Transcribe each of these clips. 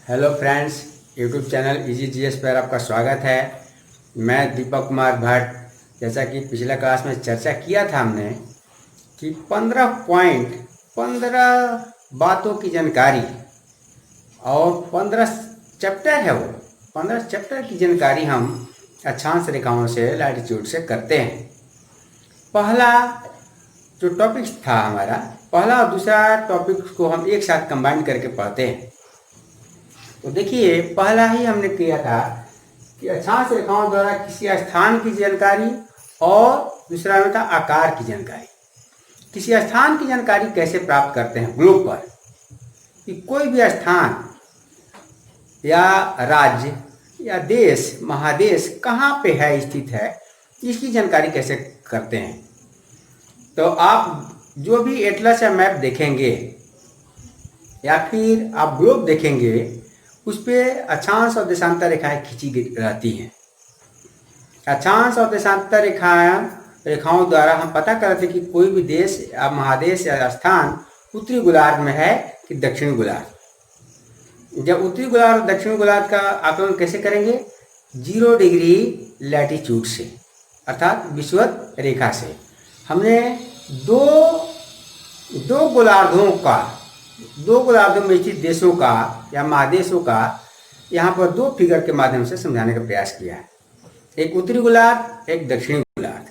Hello friends, YouTube channel easy GS पर आपका स्वागत है। मैं दीपक कुमार भट्ट। जैसा कि पिछले क्लास में चर्चा किया था हमने कि 15 बातों की जानकारी और 15 चैप्टर है, वो 15 चैप्टर की जानकारी हम अक्षांश रेखाओं से, लैटिट्यूड से करते हैं। पहला जो टॉपिक था हमारा, पहला और दूसरा टॉपिक को हम एक साथ कंबाइन करके पढ़ते हैं। तो देखिए, पहला ही हमने किया था कि अक्षांश रेखाओं द्वारा किसी स्थान की जानकारी, और दूसरा में था आकार की जानकारी। किसी स्थान की जानकारी कैसे प्राप्त करते हैं ग्लोब पर, कि कोई भी स्थान या राज्य या देश, महादेश कहाँ पे है, स्थित है, इसकी जानकारी कैसे करते हैं। तो आप जो भी एटलस या मैप देखेंगे या फिर आप ग्लोब देखेंगे, उस पर अक्षांश और देशांतर रेखाएं खींची रहती हैं। अक्षांश और देशांतर रेखाओं द्वारा हम पता करते हैं कि कोई भी देश या महादेश या स्थान उत्तरी गोलार्ध में है कि दक्षिणी गोलार्ध। जब उत्तरी गोलार्ध और दक्षिणी गोलार्ध का आकलन कैसे करेंगे? 0 डिग्री लैटिट्यूड से, अर्थात विषुवत रेखा से। हमने दो गोलार्धों में स्थित देशों का या महादेशों का यहाँ पर 2 फिगर के माध्यम से समझाने का प्रयास किया है। एक उत्तरी गोलार्ध, एक दक्षिणी गोलार्ध।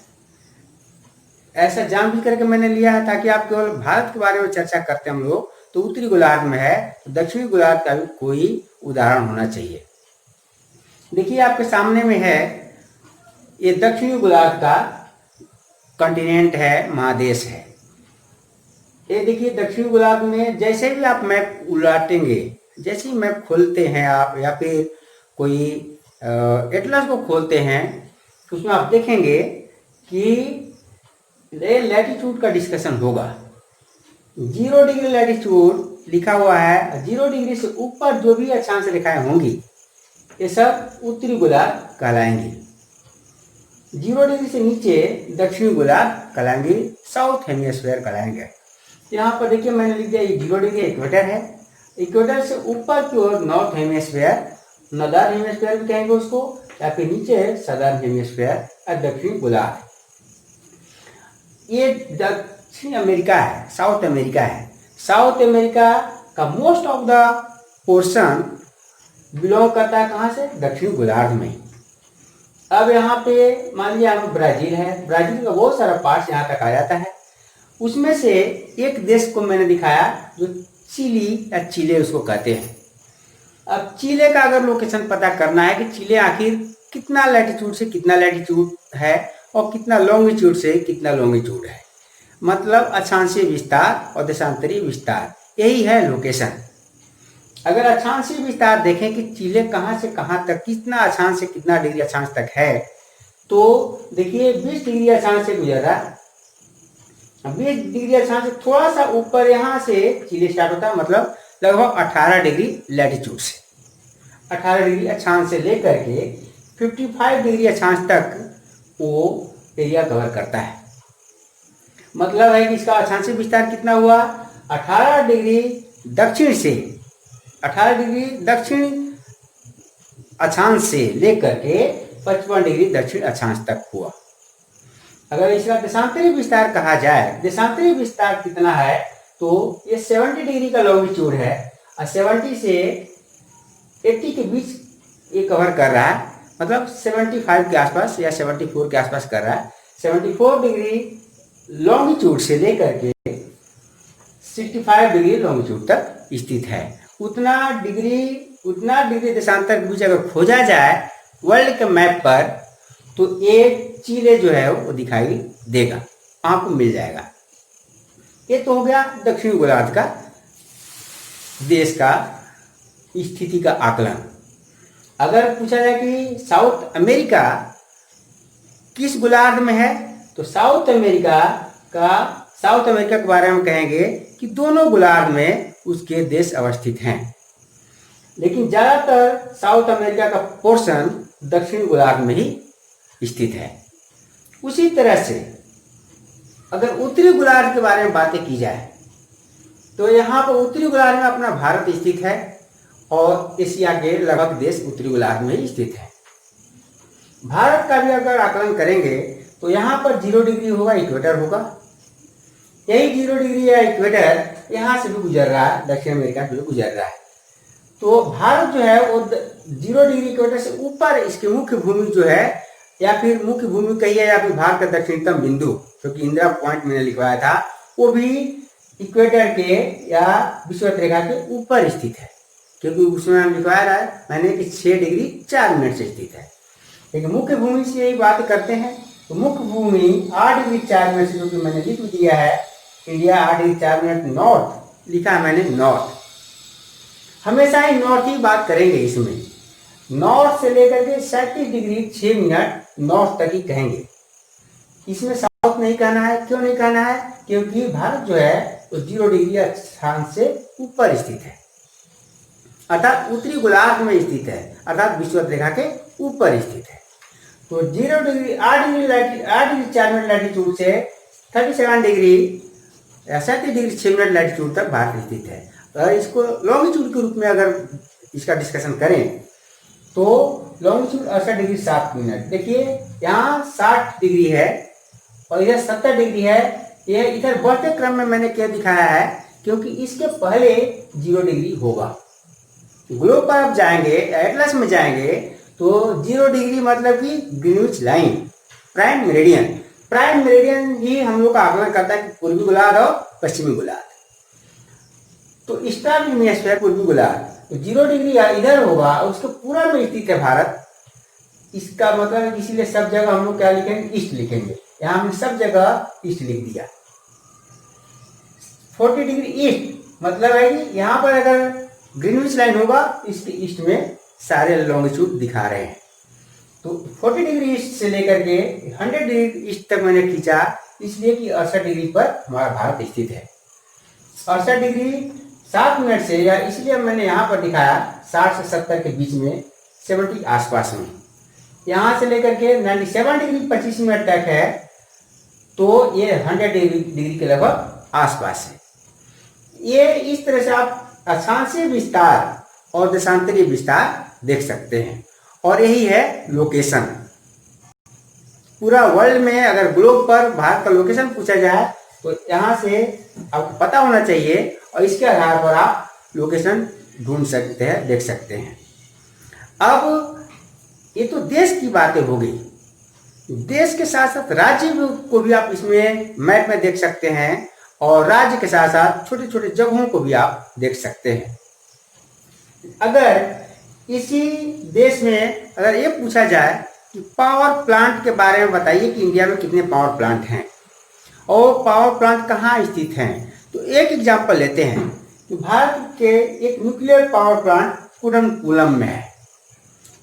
ऐसा जान भी करके मैंने लिया है ताकि आप केवल भारत के बारे में चर्चा करते हम लोग तो उत्तरी गोलार्ध में है, तो दक्षिणी गोलार्ध का भी कोई उदाहरण होना चाहिए। देखिए, आपके सामने में है, ये दक्षिणी गोलार्ध का कॉन्टिनेंट है, महादेश है। ये देखिए, दक्षिणी गोलार्ध में जैसे भी आप मैप उलटेंगे, जैसे ही मैप खोलते हैं आप या फिर कोई एटलस को खोलते हैं, तो उसमें आप देखेंगे कि लैटिट्यूड का डिस्कशन होगा। 0 डिग्री लैटिट्यूड लिखा हुआ है। 0 डिग्री से ऊपर जो भी अक्षांश रेखाएं होंगी, ये सब उत्तरी गोलार्ध कहलाएंगी। 0 डिग्री से नीचे दक्षिणी गोलार्ध कहलाएंगे, साउथ हेमिस्फीयर कहलाएंगे। यहाँ पर देखिए, मैंने लिख दिया 0 डिग्री इक्वेटर है। इक्वेटर से ऊपर की ओर नॉर्थ हेमिस्फीयर, नॉर्दर्न हेमिस्फीयर भी कहेंगे उसको, या फिर नीचे सदर्न हेमिस्फीयर और दक्षिणी गोलार्ध। ये दक्षिण अमेरिका है, साउथ अमेरिका है। साउथ अमेरिका का most of the portion belong करता है कहाँ से? दक्षिणी गोलार्ध में। अब यहाँ पे मान लिया हम ब्राजील है, ब्राजील का बहुत सारा पार्ट यहाँ तक आ जाता है। उसमें से एक देश को मैंने दिखाया जो चिली या चिले उसको कहते हैं। अब चिले का अगर लोकेशन पता करना है कि चिले आखिर कितना लैटिट्यूड से कितना लैटिट्यूड है और कितना लॉन्गिट्यूड से कितना लॉन्गिट्यूड है, मतलब अक्षांशीय विस्तार और देशांतरीय विस्तार, यही है लोकेशन। अगर अक्षांशीय विस्तार देखें कि चिले कहाँ से कहाँ तक, कितना अक्षांश से कितना डिग्री अक्षांश तक है, तो देखिए 20 डिग्री अक्षांश से गुजर रहा है। 20 डिग्री अक्षांश से थोड़ा सा ऊपर यहाँ से चिले स्टार्ट होता है, मतलब लगभग 18 डिग्री लैटिट्यूड से, 18 डिग्री अक्षांश से लेकर के 55 डिग्री अक्षांश तक वो एरिया कवर करता है। मतलब है कि इसका अक्षांशीय विस्तार कितना हुआ? 18 डिग्री दक्षिण से, 18 डिग्री दक्षिण अक्षांश से लेकर के 55 डिग्री दक्षिण अक्षांश तक हुआ। अगर इसका देशांतरीय विस्तार कहा जाए, देशांतरीय विस्तार कितना है, तो ये 70 डिग्री का लॉन्गिट्यूड है और 70 से 80 के बीच ये कवर कर रहा है, मतलब 75 के आसपास या 74 के आसपास कर रहा है। 74 डिग्री लॉन्गिट्यूड से लेकर के 65 डिग्री लॉन्गिट्यूड तक स्थित है। उतना डिग्री देशांतर के बीच अगर खोजा जाए वर्ल्ड के मैप पर, तो एक चिले जो है वो दिखाई देगा, आपको मिल जाएगा। ये तो हो गया दक्षिणी गोलार्ध का देश का स्थिति का आकलन। अगर पूछा जाए कि साउथ अमेरिका किस गोलार्ध में है, तो साउथ अमेरिका के बारे में कहेंगे कि दोनों गोलार्ध में उसके देश अवस्थित हैं, लेकिन ज्यादातर साउथ अमेरिका का पोर्शन दक्षिण गोलार्ध में ही स्थित है। उसी तरह से अगर उत्तरी गोलार्ध के बारे में बातें की जाए, तो यहाँ पर उत्तरी गोलार्ध में अपना भारत स्थित है। और एशिया के लगभग देश उत्तरी गोलार्ध में ही स्थित है। भारत का भी अगर आकलन करेंगे तो यहाँ पर 0 डिग्री होगा, इक्वेटर होगा। यही 0 डिग्री या इक्वेटर यहाँ से भी गुजर रहा है, दक्षिण अमेरिका से भी गुजर रहा है। तो भारत जो है वो 0 डिग्री इक्वेटर से ऊपर इसकी मुख्य भूमि जो है, या फिर मुख्य भूमि कहिए या फिर भारत का दक्षिणतम बिंदु, जो कि इंदिरा पॉइंट मैंने लिखवाया था, वो भी इक्वेटर के या विषुवत रेखा के ऊपर स्थित है, क्योंकि उसमें हम लिखवाया रहा है मैंने कि 6 डिग्री 4 मिनट से स्थित है। लेकिन मुख्य भूमि से यही बात करते हैं तो मुख्य भूमि 8 डिग्री 4 मिनट से, जो कि मैंने लिख दिया है इंडिया 8 डिग्री 4 मिनट नॉर्थ लिखा है मैंने, नॉर्थ। हमेशा ही नॉर्थ ही बात करेंगे, इसमें नॉर्थ से लेकर के 37 डिग्री 6 मिनट नॉर्थ तक ही कहेंगे। इसमें साउथ नहीं कहना है। क्यों नहीं कहना है? क्योंकि भारत जो है वो 0 डिग्री स्थान से ऊपर स्थित है, अर्थात उत्तरी गोलार्ध में स्थित है, अर्थात विषुवत रेखा के ऊपर स्थित है। तो 0 डिग्री 8 डिग्री 4 मिनट लैटिट्यूड से 37 डिग्री या 37 डिग्री 6 मिनट लैटिट्यूड तक भारत स्थित है। और इसको लॉन्गिट्यूड के रूप में अगर इसका डिस्कशन करें तो लॉन्गिट्यूड 68 डिग्री 7 मिनट। देखिए यहाँ 60 डिग्री है और इधर 70 डिग्री है। यह इधर बढ़ते क्रम में मैंने क्या दिखाया है, क्योंकि इसके पहले 0 डिग्री होगा। ग्लोब पर आप जाएंगे, एटलस में जाएंगे तो 0 डिग्री मतलब कि Greenwich line, prime meridian. Prime meridian ही हम लोग का आकलन करता है कि पूर्वी गोलार्ध और पश्चिमी गोलार्ध। तो ईस्टर्न हेमिस्फीयर पूर्वी गोलार्ध, तो 0 डिग्री इधर होगा और उसके पूरा में स्थित है भारत। इसका मतलब इसीलिए सब जगह हम लोग क्या लिखेंगे, ईस्ट लिखेंगे। यहाँ हमने सब जगह ईस्ट लिख दिया। 40 डिग्री ईस्ट मतलब है कि यहाँ पर अगर ग्रीनविच लाइन होगा, इसके ईस्ट में सारे लॉन्गिट्यूड दिखा रहे हैं। तो 40 डिग्री ईस्ट से लेकर के 100 डिग्री ईस्ट तक मैंने खींचा, इसलिए कि 68 डिग्री पर हमारा भारत स्थित है। 68 डिग्री 7 मिनट से, या इसलिए मैंने यहाँ पर दिखाया 60 से 70 के बीच में, 70 आसपास में। यहाँ से लेकर के 97 डिग्री 25 मिनट तक है, तो ये 100 डिग्री के लगभग आसपास है। ये इस तरह से आप अक्षांशीय विस्तार और देशांतरीय विस्तार देख सकते हैं। और यही है लोकेशन। पूरा वर्ल्ड में अगर ग्लोब पर भारत का लोकेशन पूछा जाए तो यहाँ से आपको पता होना चाहिए, और इसके आधार पर आप लोकेशन ढूंढ सकते हैं, देख सकते हैं। अब ये तो देश की बातें हो गई। देश के साथ साथ राज्य को भी आप इसमें मैप में देख सकते हैं, और राज्य के साथ साथ छोटे छोटे जगहों को भी आप देख सकते हैं। अगर इसी देश में अगर ये पूछा जाए कि पावर प्लांट के बारे में बताइए कि इंडिया में कितने पावर प्लांट हैं और पावर प्लांट कहाँ स्थित हैं, तो एक एग्जांपल लेते हैं कि भारत के एक न्यूक्लियर पावर प्लांट कुडनकुलम में है।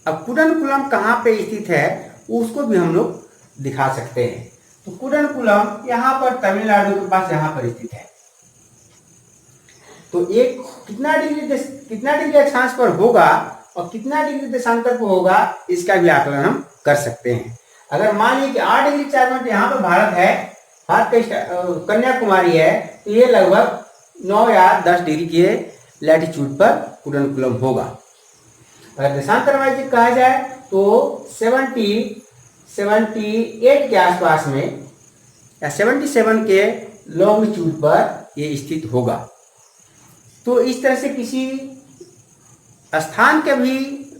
अब कुडनकुलम कहाँ पे स्थित है उसको भी हम लोग दिखा सकते हैं। तो कुडनकुलम यहाँ पर तमिलनाडु के पास यहाँ पर स्थित है। तो एक कितना डिग्री अक्षांश पर होगा और कितना डिग्री देशांतर पर होगा, इसका भी आकलन हम कर सकते हैं। अगर मान लीजिए कि 8 डिग्री 4 मिनट यहाँ पर भारत है, भारत का कन्याकुमारी है, तो ये लगभग 9 या 10 डिग्री के लैटिट्यूड पर कुडनकुलम होगा। अगर देशांतर वाइज कहा जाए तो 78 के आसपास में या 77 के लॉन्गिट्यूड पर ये स्थित होगा। तो इस तरह से किसी स्थान के भी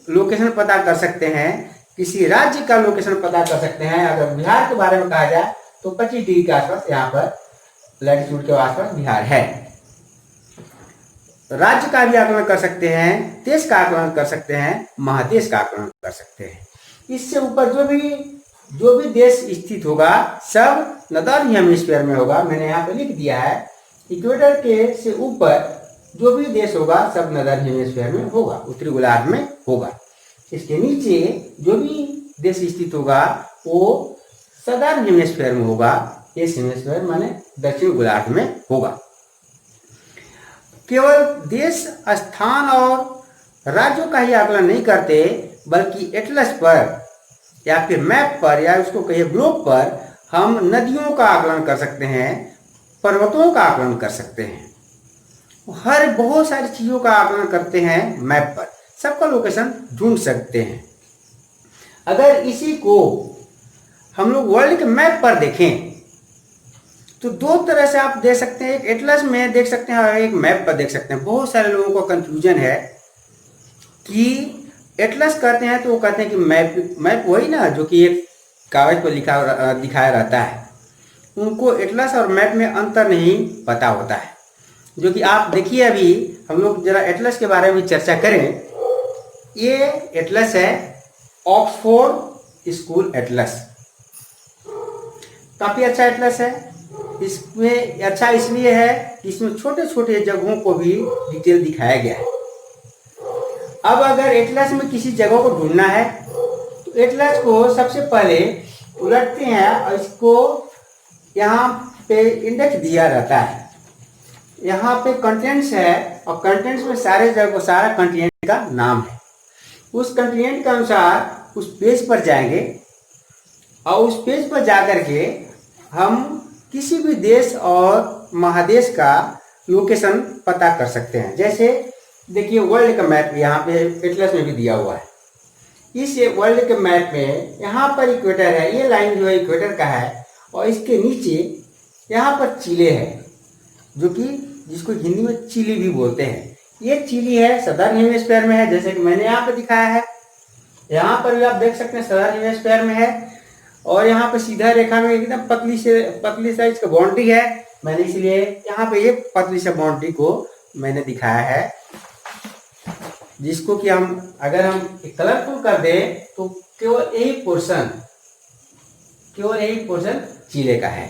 लोकेशन पता कर सकते हैं, किसी राज्य का लोकेशन पता कर सकते हैं। अगर बिहार के बारे में कहा जाए तो 25 डिग्री के आसपास यहाँ पर लैटिट्यूड के आसपास बिहार है। राज्य का भी आकलन कर सकते हैं, देश का आकलन कर सकते हैं, महादेश का आकलन कर सकते हैं। इससे ऊपर जो भी देश स्थित होगा सब नॉर्दर्न हेमिस्फीयर में होगा। मैंने यहाँ पे लिख दिया है, इक्वेटर के से ऊपर जो भी देश होगा सब नॉर्दर्न हेमिस्फीयर में होगा, उत्तरी गोलार्ध में होगा। इसके नीचे जो भी देश स्थित होगा वो सदर्न हेमिस्फीयर में होगा। इस हेमिस्फीयर माने दक्षिण गोलार्ध में होगा। केवल देश, स्थान और राज्यों का ही आकलन नहीं करते, बल्कि एटलस पर या फिर मैप पर या उसको कहिए ग्लोब पर हम नदियों का आकलन कर सकते हैं, पर्वतों का आकलन कर सकते हैं। हर बहुत सारी चीज़ों का आकलन करते हैं मैप पर, सबका लोकेशन ढूंढ सकते हैं। अगर इसी को हम लोग वर्ल्ड के मैप पर देखें तो दो तरह से आप देख सकते हैं, एक एटलस में देख सकते हैं और एक मैप पर देख सकते हैं। बहुत सारे लोगों को कंफ्यूजन है कि एटलस कहते हैं तो वो कहते हैं कि मैप मैप वही ना जो कि एक कागज पर लिखा दिखाया रहता है। उनको एटलस और मैप में अंतर नहीं पता होता है। जो कि आप देखिए, अभी हम लोग जरा एटलस के बारे में चर्चा करें। ये एटलस है ऑक्सफोर्ड स्कूल एटलस, काफ़ी अच्छा एटलस है। इसमें अच्छा इसलिए है कि इसमें छोटे छोटे जगहों को भी डिटेल दिखाया गया है। अब अगर एटलस में किसी जगह को ढूंढना है तो एटलस को सबसे पहले उलटते हैं और इसको यहाँ पे इंडेक्स दिया रहता है। यहाँ पे कंटेंट्स है और कंटेंट्स में सारे जगह सारा कंटेंट का नाम है। उस कंटेंट के अनुसार उस पेज पर जाएंगे और उस पेज पर जाकर के हम किसी भी देश और महादेश का लोकेशन पता कर सकते हैं। जैसे देखिए, वर्ल्ड का मैप यहाँ पे एटलस में भी दिया हुआ है। इस वर्ल्ड के मैप में यहाँ पर इक्वेटर है, ये लाइन जो है इक्वेटर का है, और इसके नीचे यहाँ पर चिले है, जो कि जिसको हिंदी में चिली भी बोलते हैं। ये चिली है, सदर्न हेमिस्फीयर में है, जैसे कि मैंने यहाँ पे दिखाया है। यहाँ पर भी आप देख सकते हैं सदर्न हेमिस्फीयर में है, और यहाँ पे सीधा रेखा में एकदम पतली साइज का बाउंड्री है। मैंने इसलिए यहाँ पे ये पतली सा बाउंड्री को मैंने दिखाया है, जिसको कि हम अगर हम कलरफुल कर दें तो केवल यही पोर्शन चिले का है।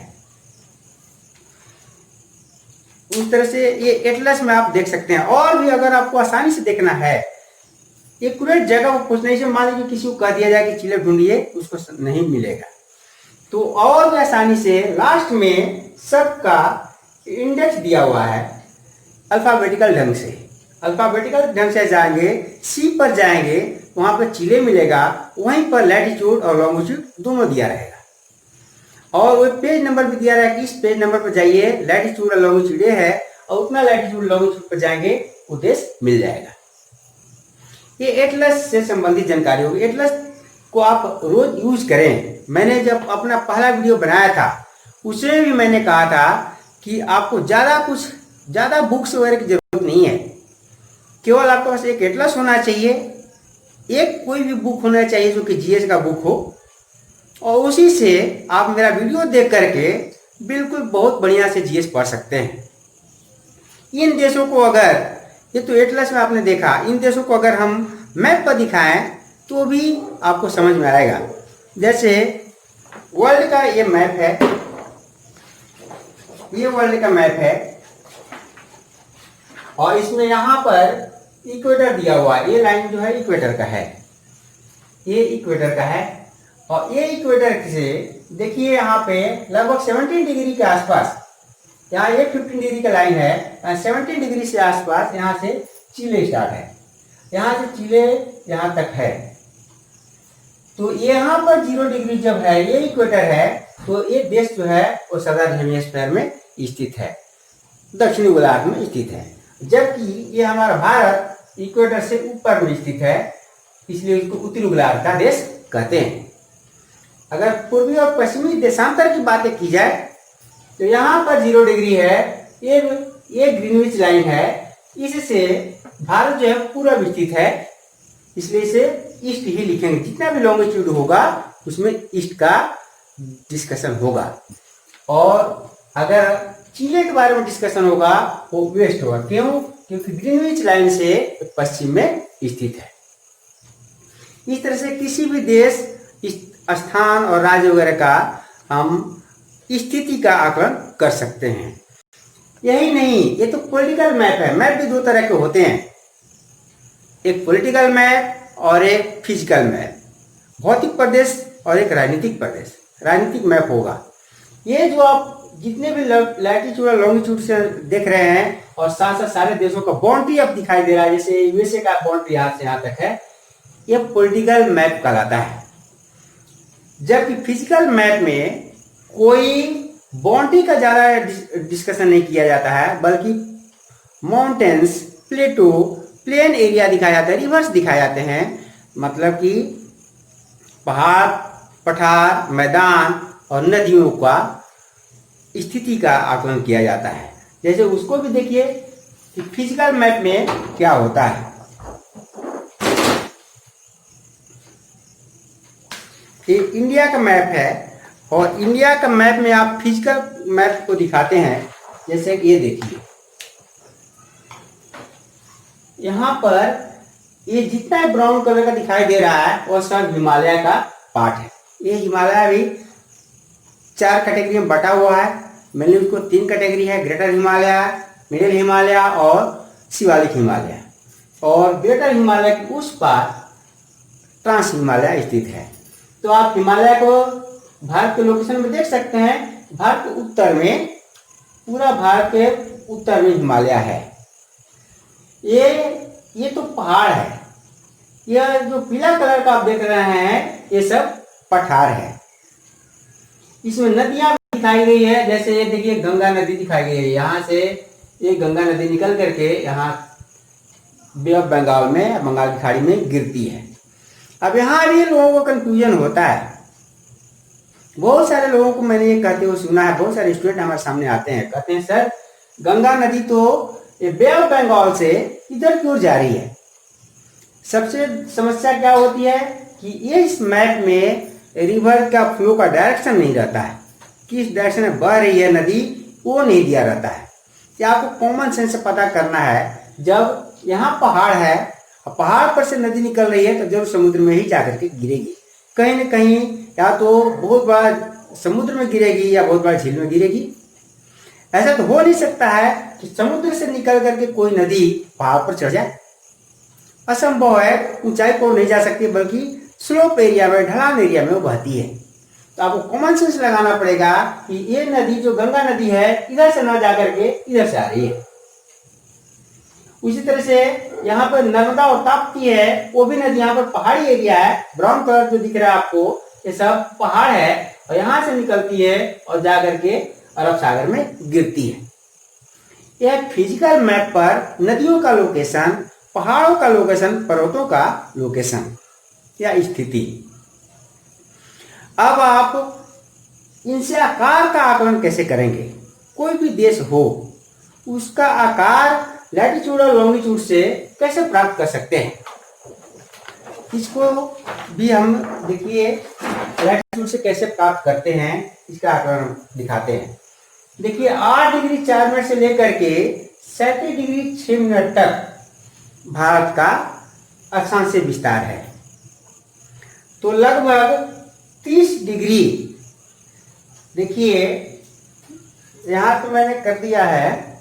उस तरह से ये एटलस में आप देख सकते हैं। और भी अगर आपको आसानी से देखना है, एक्यूरेट जगह को पूछने से, मान लीजिए किसी को कह दिया जाए कि चिले ढूंढिए, उसको नहीं मिलेगा। तो और भी आसानी से लास्ट में सबका इंडेक्स दिया हुआ है अल्फाबेटिकल ढंग से। अल्फाबेटिकल ढंग से जाएंगे, सी पर जाएंगे, वहां पर चिले मिलेगा, वहीं पर लैटिट्यूड और लॉन्गिट्यूड दोनों दिया रहेगा। और वो पेज नंबर भी दिया रहेगा कि इस पेज नंबर पर जाइए, लैटिट्यूड और लॉन्गिट्यूड ये है, और उतना लैटिट्यूड लॉन्गिट्यूड पर जाएंगे, वो देश मिल जाएगा। ये एटलस से संबंधित जानकारी होगी। एटलस को आप रोज यूज करें। मैंने जब अपना पहला वीडियो बनाया था, उसमें भी मैंने कहा था कि आपको ज़्यादा बुक्स वगैरह की जरूरत नहीं है। केवल आपके पास एक एटलस होना चाहिए, एक कोई भी बुक होना चाहिए जो कि जीएस का बुक हो, और उसी से आप मेरा वीडियो देख करके बिल्कुल बहुत बढ़िया से जीएस पढ़ सकते हैं। इन देशों को अगर, ये तो एटलस में आपने देखा, इन देशों को अगर हम मैप पर दिखाएं तो भी आपको समझ में आएगा। जैसे वर्ल्ड का ये मैप है, ये वर्ल्ड का मैप है, और इसमें यहाँ पर इक्वेटर दिया हुआ है। ये लाइन जो है इक्वेटर का है, ये इक्वेटर का है। और ये इक्वेटर से देखिए यहाँ पे लगभग 17 डिग्री के आसपास, यहाँ ये 15 डिग्री का लाइन है, 17 डिग्री से आसपास यहाँ से चिले स्टार्ट है, यहाँ से चिले यहाँ तक है। तो यहाँ पर 0 डिग्री जब है, ये इक्वेटर है, तो ये देश जो है वो सदर्न हेमिस्फीयर में स्थित है, दक्षिणी गोलार्ध में स्थित है। जबकि ये हमारा भारत इक्वेटर से ऊपर में स्थित है, इसलिए इसको उत्तरी गोलार्ध का देश कहते हैं। अगर पूर्वी और पश्चिमी देशांतर की बातें की जाए तो यहाँ पर 0 डिग्री है, ये ग्रीनविच लाइन है, इससे भारत जो है पूरा विस्तृत है, इसलिए इसे ईस्ट ही लिखेंगे। जितना भी लॉन्गिट्यूड होगा उसमें ईस्ट का डिस्कशन होगा, और अगर चिले के बारे में डिस्कशन होगा वो वेस्ट होगा। क्यों? क्योंकि ग्रीनविच लाइन से पश्चिम में स्थित है। इस तरह से किसी भी देश, स्थान और राज्य वगैरह का हम स्थिति का आकलन कर सकते हैं। यही नहीं, ये तो पॉलिटिकल मैप है। मैप भी दो तरह के होते हैं, एक पॉलिटिकल मैप और एक फिजिकल मैप। भौतिक प्रदेश और एक राजनीतिक प्रदेश, राजनीतिक मैप होगा। ये जो आप जितने भी लैटिट्यूड और लॉन्गिट्यूड से देख रहे हैं, और साथ साथ सारे देशों का बाउंड्री अब दिखाई दे रहा है, जैसे यूएसए का बाउंड्री यहाँ से यहाँ तक है, ये पॉलिटिकल मैप कहलाता है। जबकि फिजिकल मैप में कोई बाउंड्री का ज़्यादा डिस्कशन नहीं किया जाता है, बल्कि माउंटेन्स, प्लेटो, प्लेन एरिया दिखाया जाता है, रिवर्स दिखाए जाते हैं। मतलब कि पहाड़, पठार, मैदान और नदियों का स्थिति का आकलन किया जाता है। जैसे उसको भी देखिए कि फिजिकल मैप में क्या होता है। ये इंडिया का मैप है और इंडिया का मैप में आप फिजिकल मैप को दिखाते हैं। जैसे कि ये देखिए, यहाँ पर ये जितना ब्राउन कलर का दिखाई दे रहा है वो सब हिमालय का पार्ट है। ये हिमालय भी 4 कैटेगरी में बटा हुआ है। मैंने उसको 3 कैटेगरी है, ग्रेटर हिमालय, मिडिल हिमालय और शिवालिक हिमालय। और ग्रेटर हिमालय के उस पार ट्रांस हिमालय स्थित है। तो आप हिमालय को भारत के लोकेशन में देख सकते हैं। भारत के उत्तर में, पूरा भारत के उत्तर में हिमालय है। ये तो पहाड़ है। यह जो पीला कलर का आप देख रहे हैं ये सब पठार है। इसमें नदियां भी दिखाई गई है। जैसे ये देखिए गंगा नदी दिखाई गई है। यहाँ से ये गंगा नदी निकल करके यहाँ बे ऑफ बंगाल में, बंगाल की खाड़ी में गिरती है। अब यहाँ भी लोगों को कंफ्यूजन होता है। बहुत सारे लोगों को मैंने ये कहते हुए सुना है। बहुत सारे स्टूडेंट हमारे सामने आते हैं, कहते हैं सर गंगा नदी तो ये बे ऑफ बंगाल से इधर क्यों जा रही है। सबसे समस्या क्या होती है कि ये इस मैप में रिवर का फ्लो का डायरेक्शन नहीं रहता है। किस डायरेक्शन में बह रही है नदी वो नहीं दिया रहता है। क्या आपको कॉमन सेंस से पता करना है। जब यहाँ पहाड़ है, पहाड़ पर से नदी निकल रही है तो जरूर समुद्र में ही जाकर के गिरेगी। कहीं न कहीं या तो बहुत बड़ा समुद्र में गिरेगी या बहुत बड़ा झील में गिरेगी। ऐसा तो हो नहीं सकता है कि समुद्र से निकल करके कोई नदी पहाड़ पर चढ़ जाए। असंभव है। ऊंचाई को नहीं जा सकती, बल्कि स्लोप एरिया में, ढलान एरिया में वो बहती है। तो आपको कॉमन सेंस लगाना पड़ेगा कि ये नदी जो गंगा नदी है इधर से ना जाकर के इधर से आ रही है। उसी तरह से यहाँ पर नर्मदा और ताप्ती है, वो भी नदी यहाँ पर पहाड़ी एरिया है। ब्राउन कलर जो दिख रहा है आपको ये सब पहाड़ है और यहाँ से निकलती है और जाकर के अरब सागर में गिरती है। यह फिजिकल मैप पर नदियों का लोकेशन, पहाड़ों का लोकेशन, पर्वतों का लोकेशन या स्थिति। अब आप इनसे आकार का आकलन कैसे करेंगे। कोई भी देश हो उसका आकार लैटिट्यूड और लॉन्गिट्यूड से कैसे प्राप्त कर सकते हैं। इसको भी हम देखिए लैटिट्यूड से कैसे प्राप्त करते हैं, इसका आकलन दिखाते हैं। देखिए 8 डिग्री 4 मिनट से लेकर के 37 डिग्री 6 मिनट तक भारत का अक्षांशीय विस्तार है। तो लगभग 30 डिग्री, देखिए यहां तो मैंने कर दिया है,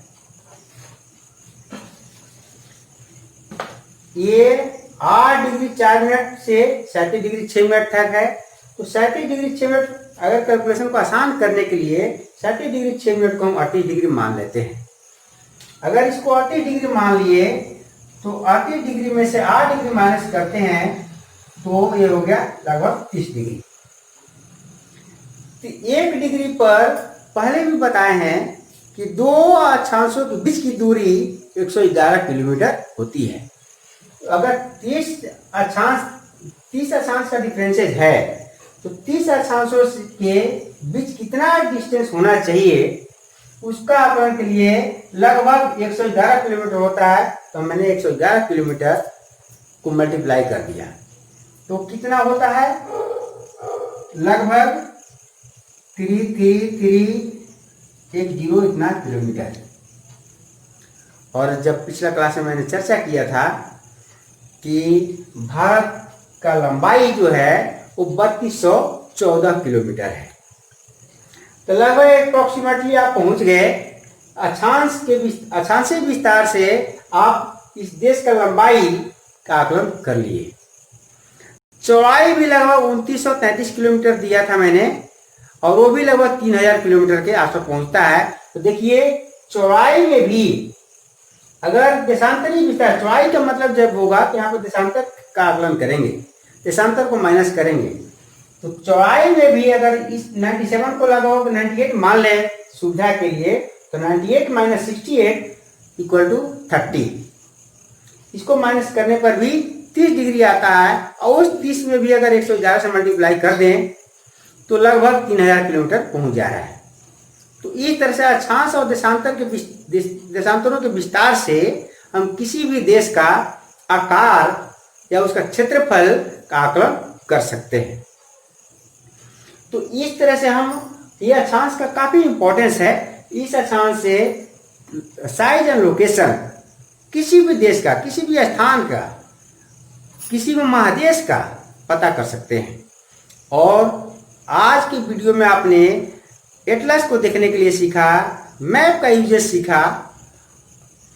ये 8 डिग्री 4 मिनट से 37 डिग्री 6 मिनट तक है। तो 37 डिग्री 6 मिनट अगर कैलकुलेशन को आसान करने के लिए 37 डिग्री 6 मिनट को हम 38 डिग्री मान लेते हैं। अगर इसको 38 डिग्री मान लिए तो 38 डिग्री में से 8 डिग्री माइनस करते हैं तो ये हो गया लगभग 30 डिग्री। तो 1 डिग्री पर पहले भी बताए हैं कि 2 अक्षांशों के बीच की दूरी 111 किलोमीटर होती है। अगर 30 अक्षांश का डिफरेंसेज है तो 30 अक्षांशों के बीच कितना डिस्टेंस होना चाहिए उसका आकलन के लिए लगभग 111 किलोमीटर होता है। तो मैंने 111 किलोमीटर को मल्टीप्लाई कर दिया तो कितना होता है, लगभग 3310 इतना किलोमीटर। और जब पिछला क्लास में मैंने चर्चा किया था कि भारत का लंबाई जो है वो 3214 किलोमीटर है। तो लगभग अप्रोक्सीमेटली आप पहुंच गए। अक्षांशीय विस्तार से आप इस देश का लंबाई का आकलन कर लिए। चौड़ाई भी लगभग 2933 किलोमीटर दिया था मैंने और वो भी लगभग 3000 किलोमीटर के आसपास पहुंचता है। तो देखिए चौड़ाई में भी अगर देशांतरी विस्तार, चौड़ाई का मतलब जब होगा तो यहाँ पर देशांतर का आकलन करेंगे, देशांतर को माइनस करेंगे। तो चौड़ाई में भी अगर इस 97 को लगाओ तो 98 मान लें सुविधा के लिए, तो 98 माइनस 68 इक्वल टू 30। इसको माइनस करने पर भी 30 डिग्री आता है, और उस 30 में भी अगर 111 से मल्टीप्लाई कर दें तो लगभग 3000 किलोमीटर पहुंच जा रहा है। तो इस तरह से अक्षांश और देशांतरों के विस्तार से हम किसी भी देश का आकार या उसका क्षेत्रफल का आकलन कर सकते हैं। तो इस तरह से ये अक्षांश का काफी इंपॉर्टेंस है। इस अक्षांश से साइज एंड लोकेशन किसी भी देश का, किसी भी स्थान का, किसी भी महादेश का पता कर सकते हैं। और आज की वीडियो में आपने एटलस को देखने के लिए सीखा, मैप का यूजेस सीखा।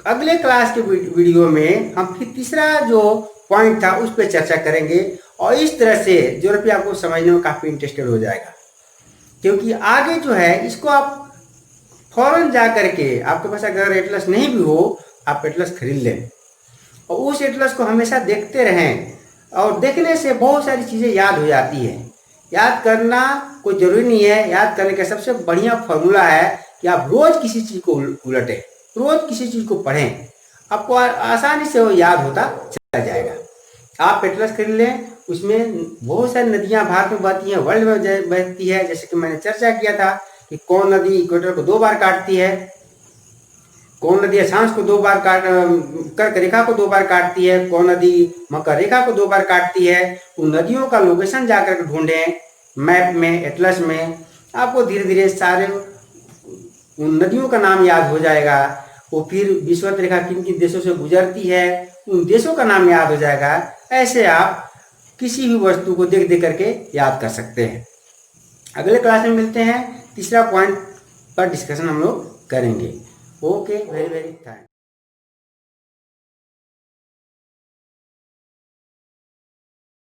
अगले क्लास के वीडियो में हम फिर तीसरा जो पॉइंट था उस पर चर्चा करेंगे, और इस तरह से ज्योग्राफी आपको समझने में काफ़ी इंटरेस्टेड हो जाएगा। क्योंकि आगे जो है इसको आप फौरन जा करके, आपके पास अगर एटलस नहीं भी हो, आप एटलस खरीद लें और उस एटलस को हमेशा देखते रहें। और देखने से बहुत सारी चीज़ें याद हो जाती है। याद करना कोई ज़रूरी नहीं है, याद करने का सबसे बढ़िया फॉर्मूला है कि आप रोज़ किसी चीज़ को उलटें, रोज़ किसी चीज़ को पढ़ें, आपको आसानी से वो याद होता चला जाएगा। आप एटलस खरीद लें, उसमें बहुत सारी नदियाँ भारत में बहती हैं, वर्ल्ड में बहती है। जैसे कि मैंने चर्चा किया था कि कौन नदी इक्वेटर को 2 बार काटती है, कौन नदी अक्षांश को 2 बार कर्क रेखा को 2 बार काटती है, कौन नदी मकर रेखा को 2 बार काटती है। उन नदियों का लोकेशन जाकर ढूंढें मैप में, एटलस में। आपको धीरे धीरे सारे उन नदियों का नाम याद हो जाएगा। वो फिर विषुवत रेखा किन किन देशों से गुजरती है, उन देशों का नाम याद हो जाएगा। ऐसे आप किसी भी वस्तु को देख देख करके याद कर सकते हैं। अगले क्लास में मिलते हैं, तीसरा पॉइंट पर डिस्कशन हम लोग करेंगे। Okay, very very thanks.